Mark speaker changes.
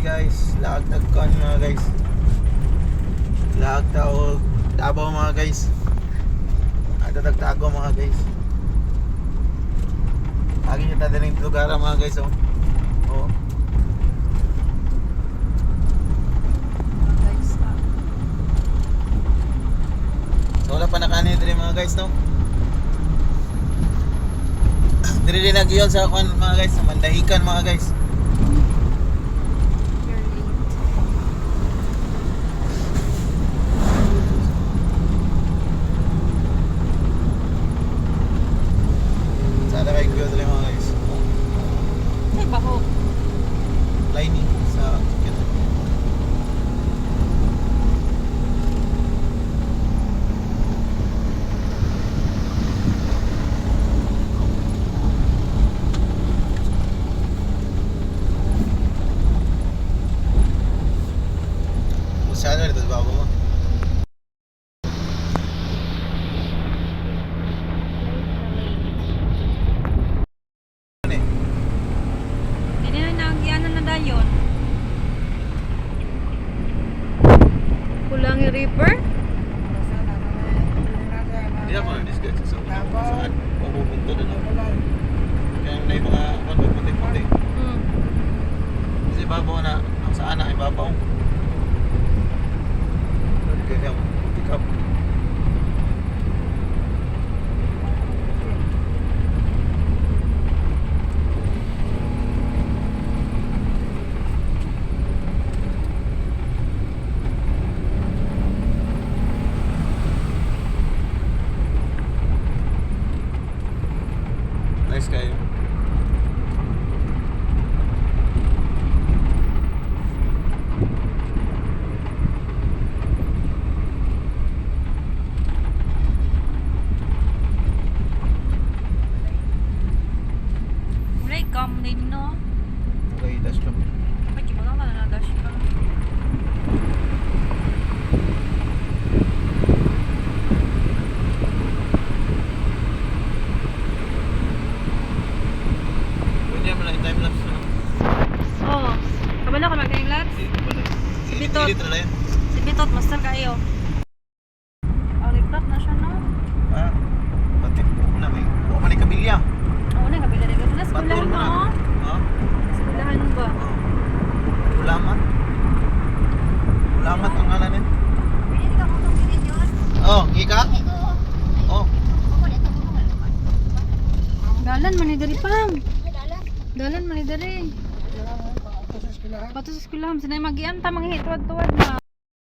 Speaker 1: guys, laag tagkan mga guys. Laag tao Davao mga guys. Ada tagtago mga guys. Agi niya tadaling lugar mga guys oh. Oh. So wala pa nakaani diri mga guys no. Diri din nagyon sa kwan mga guys, sa Mandahikan mga guys. Sada kay kuya dali mga guys.
Speaker 2: Ay, baho.
Speaker 1: Lining sa ticket. Sana dito sa baba mo.
Speaker 2: Hindi na nagyanan na dayon. Kulang yung reaper?
Speaker 1: Hindi ako na-discuss sa saan. Papupunta doon ako. Kaya may mga puti-puti. Kasi babaw na, saan na ibabaw. Kaya pick up. Nice kayo.
Speaker 2: Mulai kam din no.
Speaker 1: Okay, dash lang.
Speaker 2: Ay, kibagang ka na na-dash ka.
Speaker 1: Pwede naman lang i-time lapse na.
Speaker 2: Oo. Kabalo ka mag-time lapse? Si Bitot.
Speaker 1: Edit na lang yan.
Speaker 2: Si Bitot, master kayo. Oh, replot na siya no?
Speaker 1: Ah, pati po na may. Huwag man kabilya.
Speaker 2: Oo na, kabila rin. Nasa kulahan mo oh.
Speaker 1: Ha?
Speaker 2: Nasa kulahan mo ba?
Speaker 1: Ulamat. Ulamat ang ngalan eh.
Speaker 3: Pwede ka mo itong bilhin yun?
Speaker 1: Oh, ika? Oh.
Speaker 2: Dalan man ni diri pam.
Speaker 3: Dala.
Speaker 2: Dalan man ni diri. Pato sa eskwelahan. Sinay magian ta manghit tuwad-tuwad na.